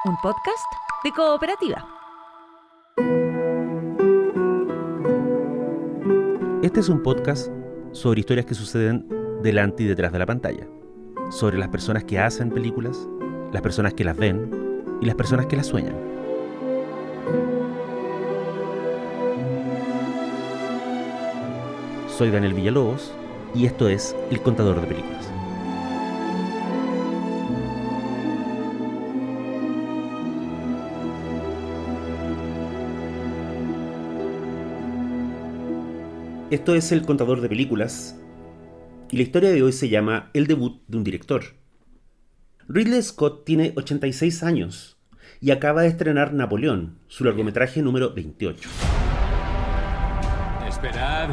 un podcast de Cooperativa. Este es un podcast sobre historias que suceden delante y detrás de la pantalla, sobre las personas que hacen películas, las personas que las ven y las personas que las sueñan. Soy Daniel Villalobos y esto es El Contador de Películas. Esto es El Contador de Películas y la historia de hoy se llama El debut de un director. Ridley Scott tiene 86 años y acaba de estrenar Napoleón, su largometraje número 28. ¡Esperad!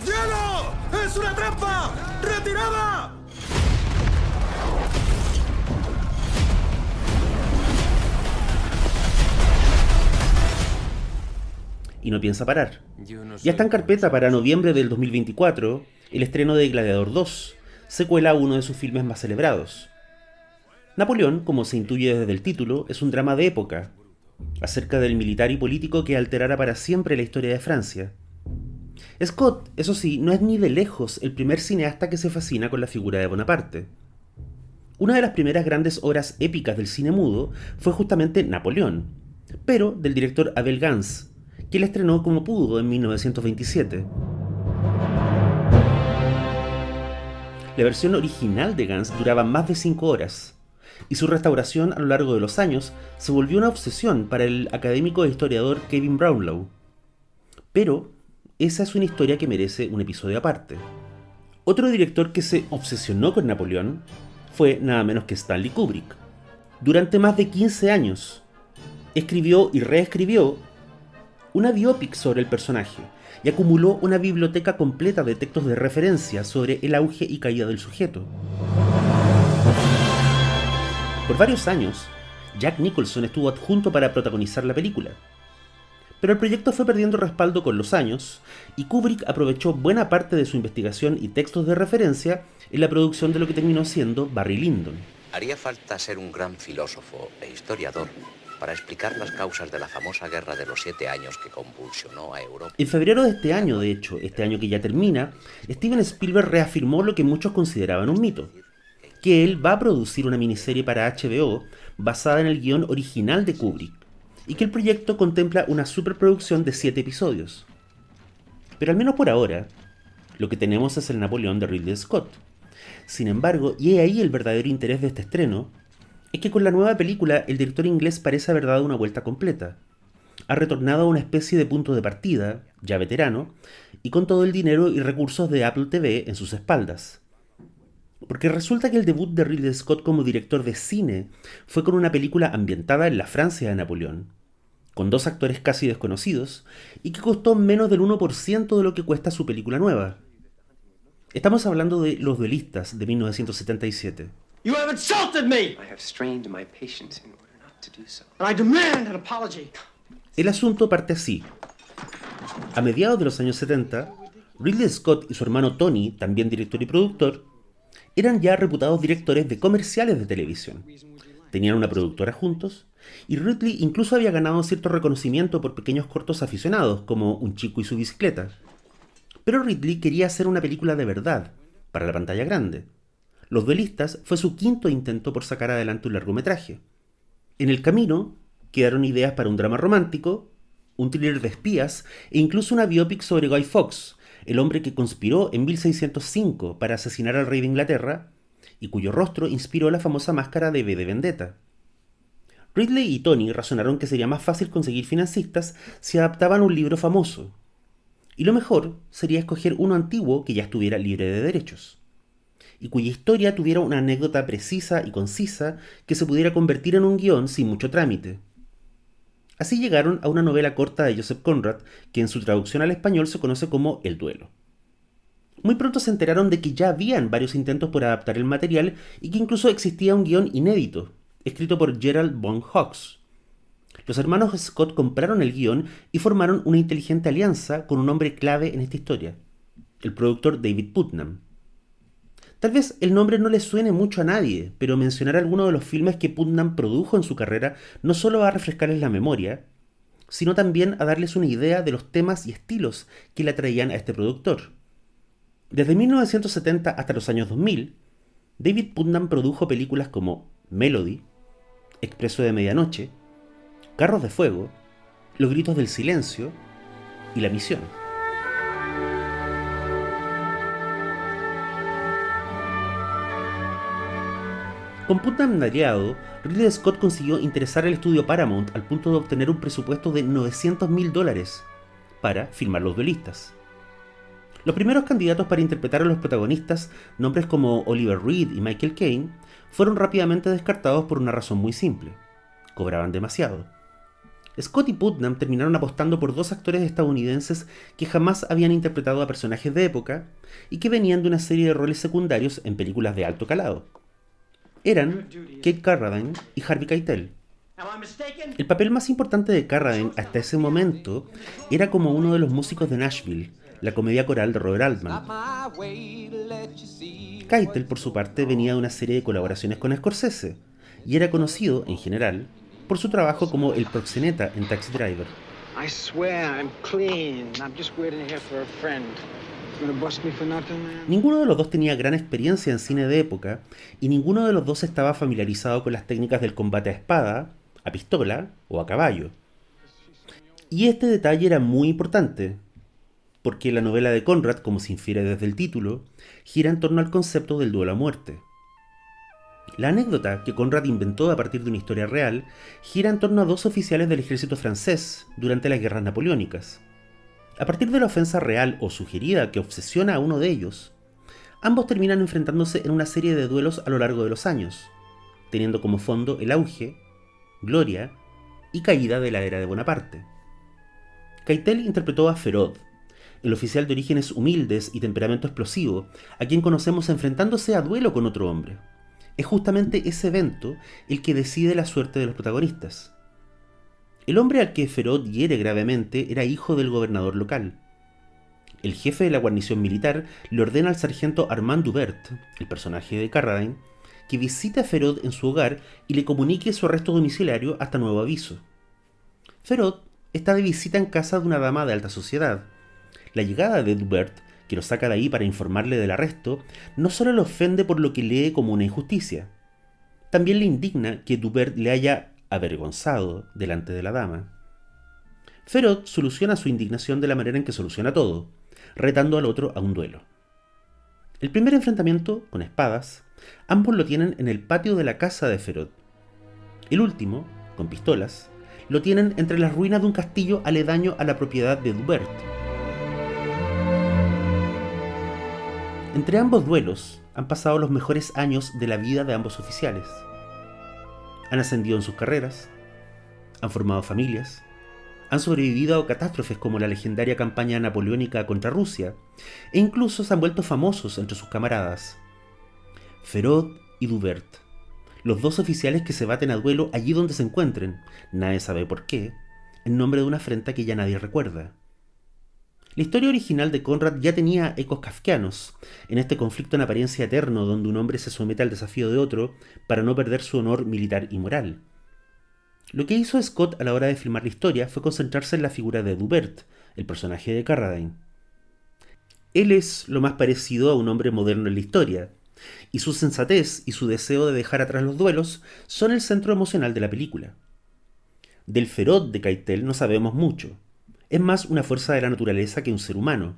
¡Hielo! ¡Es una trampa! ¡Retirada! Y no piensa parar. Ya está en carpeta para noviembre del 2024 el estreno de Gladiador 2, secuela a uno de sus filmes más celebrados. Napoleón, como se intuye desde el título, es un drama de época, acerca del militar y político que alterará para siempre la historia de Francia. Scott, eso sí, no es ni de lejos el primer cineasta que se fascina con la figura de Bonaparte. Una de las primeras grandes obras épicas del cine mudo fue justamente Napoleón, pero del director Abel Gance, que la estrenó como pudo en 1927. La versión original de Gance duraba más de 5 horas, y su restauración a lo largo de los años se volvió una obsesión para el académico e historiador Kevin Brownlow. Pero esa es una historia que merece un episodio aparte. Otro director que se obsesionó con Napoleón fue nada menos que Stanley Kubrick. Durante más de 15 años, escribió y reescribió una biopic sobre el personaje y acumuló una biblioteca completa de textos de referencia sobre el auge y caída del sujeto. Por varios años, Jack Nicholson estuvo adjunto para protagonizar la película. Pero el proyecto fue perdiendo respaldo con los años y Kubrick aprovechó buena parte de su investigación y textos de referencia en la producción de lo que terminó siendo Barry Lyndon. Haría falta ser un gran filósofo e historiador para explicar las causas de la famosa Guerra de los 7 años que convulsionó a Europa. En febrero de este año, de hecho, este año que ya termina, Steven Spielberg reafirmó lo que muchos consideraban un mito, que él va a producir una miniserie para HBO basada en el guión original de Kubrick, y que el proyecto contempla una superproducción de 7 episodios. Pero al menos por ahora, lo que tenemos es el Napoleón de Ridley Scott. Sin embargo, y he ahí el verdadero interés de este estreno, es que con la nueva película el director inglés parece haber dado una vuelta completa. Ha retornado a una especie de punto de partida, ya veterano, y con todo el dinero y recursos de Apple TV en sus espaldas. Porque resulta que el debut de Ridley Scott como director de cine fue con una película ambientada en la Francia de Napoleón, con 2 actores casi desconocidos, y que costó menos del 1% de lo que cuesta su película nueva. Estamos hablando de Los Duelistas, de 1977. You have insulted me! I have strained my patience in order not to do so. And I demand an apology. El asunto parte así. A mediados de los años 70, Ridley Scott y su hermano Tony, también director y productor, eran ya reputados directores de comerciales de televisión. Tenían una productora juntos, y Ridley incluso había ganado cierto reconocimiento por pequeños cortos aficionados, como Un chico y su bicicleta. Pero Ridley quería hacer una película de verdad, para la pantalla grande. Los Duelistas fue su 5º intento por sacar adelante un largometraje. En el camino quedaron ideas para un drama romántico, un thriller de espías e incluso una biopic sobre Guy Fawkes, el hombre que conspiró en 1605 para asesinar al rey de Inglaterra y cuyo rostro inspiró la famosa máscara de V de Vendetta. Ridley y Tony razonaron que sería más fácil conseguir financistas si adaptaban un libro famoso, y lo mejor sería escoger uno antiguo que ya estuviera libre de derechos, y cuya historia tuviera una anécdota precisa y concisa que se pudiera convertir en un guión sin mucho trámite. Así llegaron a una novela corta de Joseph Conrad, que en su traducción al español se conoce como El duelo. Muy pronto se enteraron de que ya habían varios intentos por adaptar el material y que incluso existía un guión inédito, escrito por Gerald von Hawks. Los hermanos Scott compraron el guión y formaron una inteligente alianza con un hombre clave en esta historia, el productor David Putnam. Tal vez el nombre no le suene mucho a nadie, pero mencionar algunos de los filmes que Putnam produjo en su carrera no solo va a refrescarles la memoria, sino también a darles una idea de los temas y estilos que le atraían a este productor. Desde 1970 hasta los años 2000, David Putnam produjo películas como Melody, Expreso de Medianoche, Carros de Fuego, Los Gritos del Silencio y La Misión. Con Putnam aliado, Ridley Scott consiguió interesar al estudio Paramount al punto de obtener un presupuesto de $900.000 para filmar Los Duelistas. Los primeros candidatos para interpretar a los protagonistas, nombres como Oliver Reed y Michael Caine, fueron rápidamente descartados por una razón muy simple: cobraban demasiado. Scott y Putnam terminaron apostando por dos actores estadounidenses que jamás habían interpretado a personajes de época y que venían de una serie de roles secundarios en películas de alto calado. Eran Kate Carradine y Harvey Keitel. El papel más importante de Carradine hasta ese momento era como uno de los músicos de Nashville, la comedia coral de Robert Altman. Keitel, por su parte, venía de una serie de colaboraciones con Scorsese y era conocido, en general, por su trabajo como el proxeneta en Taxi Driver. I swear I'm clean. I'm just waiting here for a friend. You gonna bust me for nothing, man? Ninguno de los dos tenía gran experiencia en cine de época y ninguno de los dos estaba familiarizado con las técnicas del combate a espada, a pistola o a caballo. Y este detalle era muy importante, porque la novela de Conrad, como se infiere desde el título, gira en torno al concepto del duelo a muerte. La anécdota que Conrad inventó a partir de una historia real gira en torno a dos oficiales del ejército francés durante las guerras napoleónicas. A partir de la ofensa real o sugerida que obsesiona a uno de ellos, ambos terminan enfrentándose en una serie de duelos a lo largo de los años, teniendo como fondo el auge, gloria y caída de la era de Bonaparte. Keitel interpretó a Ferod, el oficial de orígenes humildes y temperamento explosivo, a quien conocemos enfrentándose a duelo con otro hombre. Es justamente ese evento el que decide la suerte de los protagonistas. El hombre al que Ferod hiere gravemente era hijo del gobernador local. El jefe de la guarnición militar le ordena al sargento Armand Dubert, el personaje de Carradine, que visite a Ferod en su hogar y le comunique su arresto domiciliario hasta nuevo aviso. Ferod está de visita en casa de una dama de alta sociedad. La llegada de Dubert, que lo saca de ahí para informarle del arresto, no solo le ofende por lo que lee como una injusticia, también le indigna que Dubert le haya avergonzado delante de la dama. Ferod soluciona su indignación de la manera en que soluciona todo, retando al otro a un duelo. El primer enfrentamiento, con espadas, ambos lo tienen en el patio de la casa de Ferod. El último, con pistolas, lo tienen entre las ruinas de un castillo aledaño a la propiedad de Dubert. Entre ambos duelos han pasado los mejores años de la vida de ambos oficiales. Han ascendido en sus carreras, han formado familias, han sobrevivido a catástrofes como la legendaria campaña napoleónica contra Rusia, e incluso se han vuelto famosos entre sus camaradas. Ferod y Dubert, los dos oficiales que se baten a duelo allí donde se encuentren, nadie sabe por qué, en nombre de una afrenta que ya nadie recuerda. La historia original de Conrad ya tenía ecos kafkianos, en este conflicto en apariencia eterno donde un hombre se somete al desafío de otro para no perder su honor militar y moral. Lo que hizo Scott a la hora de filmar la historia fue concentrarse en la figura de Dubert, el personaje de Carradine. Él es lo más parecido a un hombre moderno en la historia, y su sensatez y su deseo de dejar atrás los duelos son el centro emocional de la película. Del Ferod de Keitel no sabemos mucho. Es más una fuerza de la naturaleza que un ser humano,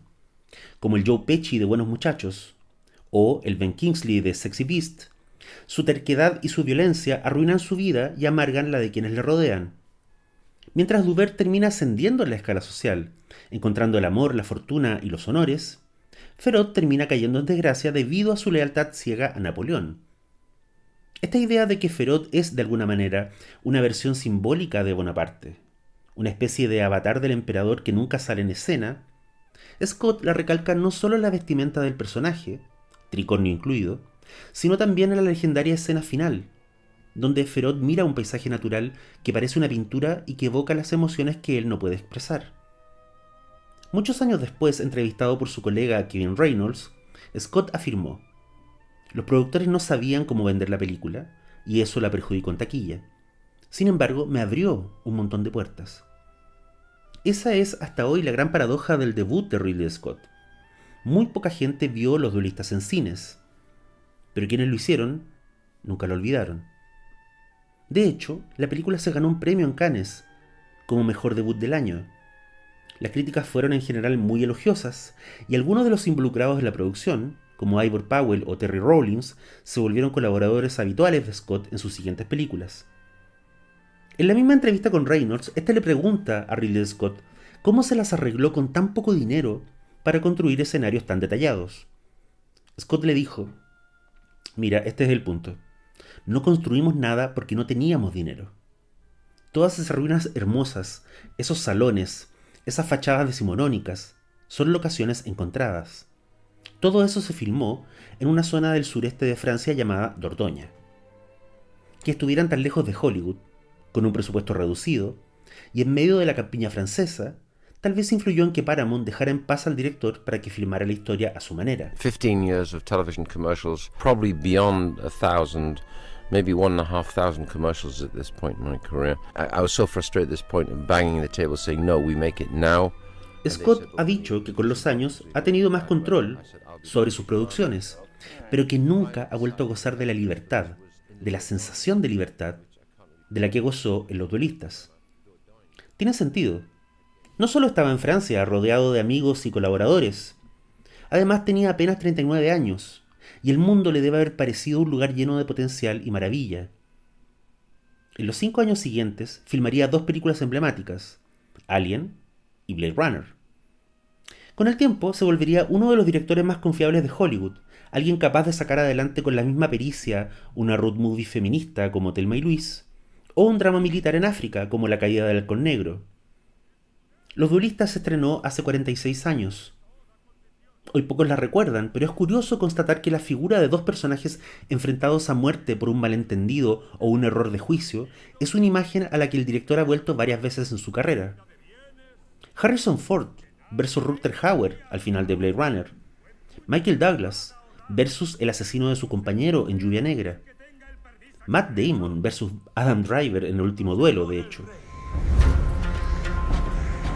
como el Joe Pesci de Buenos Muchachos, o el Ben Kingsley de Sexy Beast. Su terquedad y su violencia arruinan su vida y amargan la de quienes le rodean. Mientras Dubert termina ascendiendo en la escala social, encontrando el amor, la fortuna y los honores, Ferod termina cayendo en desgracia debido a su lealtad ciega a Napoleón. Esta idea de que Ferod es, de alguna manera, una versión simbólica de Bonaparte, una especie de avatar del emperador que nunca sale en escena, Scott la recalca no solo en la vestimenta del personaje, tricornio incluido, sino también en la legendaria escena final, donde Ferod mira un paisaje natural que parece una pintura y que evoca las emociones que él no puede expresar. Muchos años después, entrevistado por su colega Kevin Reynolds, Scott afirmó: Los productores no sabían cómo vender la película, y eso la perjudicó en taquilla. Sin embargo, me abrió un montón de puertas. Esa es hasta hoy la gran paradoja del debut de Ridley Scott. Muy poca gente vio Los Duelistas en cines, pero quienes lo hicieron nunca lo olvidaron. De hecho, la película se ganó un premio en Cannes como mejor debut del año. Las críticas fueron en general muy elogiosas, y algunos de los involucrados en la producción, como Ivor Powell o Terry Rawlings, se volvieron colaboradores habituales de Scott en sus siguientes películas. En la misma entrevista con Reynolds, este le pregunta a Ridley Scott cómo se las arregló con tan poco dinero para construir escenarios tan detallados. Scott le dijo: mira, este es el punto. No construimos nada porque no teníamos dinero. Todas esas ruinas hermosas, esos salones, esas fachadas decimonónicas, son locaciones encontradas. Todo eso se filmó en una zona del sureste de Francia llamada Dordoña. Que estuvieran tan lejos de Hollywood, con un presupuesto reducido, y en medio de la campiña francesa, tal vez influyó en que Paramount dejara en paz al director para que filmara la historia a su manera. 15 years of television commercials, probably beyond 1,000, maybe 1,500 commercials at this point in my career. I was so frustrated at this point of banging the table saying, no, we make it now. Scott ha dicho que con los años ha tenido más control sobre sus producciones, pero que nunca ha vuelto a gozar de la libertad, de la sensación de libertad, de la que gozó en Los Duelistas. Tiene sentido. No solo estaba en Francia rodeado de amigos y colaboradores, además tenía apenas 39 años, y el mundo le debe haber parecido un lugar lleno de potencial y maravilla. En los 5 años siguientes filmaría 2 películas emblemáticas, Alien y Blade Runner. Con el tiempo se volvería uno de los directores más confiables de Hollywood, alguien capaz de sacar adelante con la misma pericia una road movie feminista como Thelma y Luis, o un drama militar en África como La caída del halcón negro. Los Duelistas se estrenó hace 46 años. Hoy pocos la recuerdan, pero es curioso constatar que la figura de 2 personajes enfrentados a muerte por un malentendido o un error de juicio es una imagen a la que el director ha vuelto varias veces en su carrera. Harrison Ford versus Rutger Hauer al final de Blade Runner. Michael Douglas versus el asesino de su compañero en Lluvia Negra. Matt Damon versus Adam Driver en El último duelo, de hecho.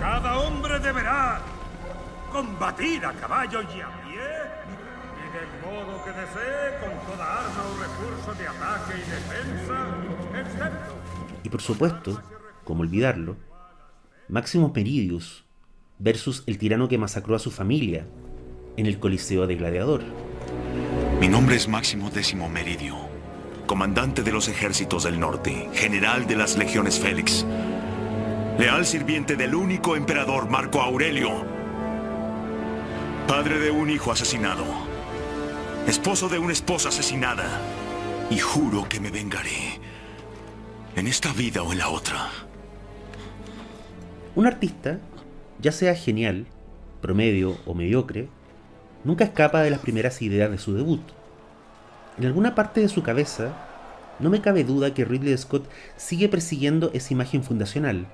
Cada hombre deberá combatir a caballo y a pie, y del modo que desee, con toda arma o recurso de ataque y defensa, excepto... Y por supuesto, como olvidarlo, Maximus Meridius versus el tirano que masacró a su familia en el Coliseo de Gladiador. Mi nombre es Máximo Décimo Meridio, comandante de los ejércitos del norte, general de las legiones Félix, leal sirviente del único emperador Marco Aurelio, padre de un hijo asesinado, esposo de una esposa asesinada, y juro que me vengaré, en esta vida o en la otra. Un artista, ya sea genial, promedio o mediocre, nunca escapa de las primeras ideas de su debut. En alguna parte de su cabeza, no me cabe duda que Ridley Scott sigue persiguiendo esa imagen fundacional.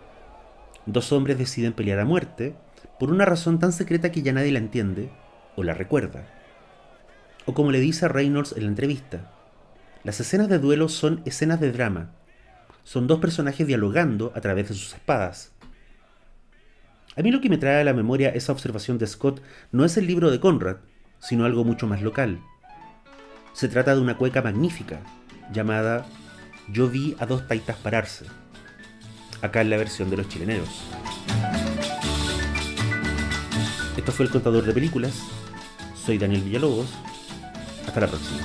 2 hombres deciden pelear a muerte por una razón tan secreta que ya nadie la entiende o la recuerda. O como le dice a Reynolds en la entrevista, las escenas de duelo son escenas de drama. Son 2 personajes dialogando a través de sus espadas. A mí lo que me trae a la memoria esa observación de Scott no es el libro de Conrad, sino algo mucho más local. Se trata de una cueca magnífica, llamada Yo vi a 2 taitas pararse, acá en la versión de Los Chileneros. Esto fue El Contador de Películas. Soy Daniel Villalobos. Hasta la próxima.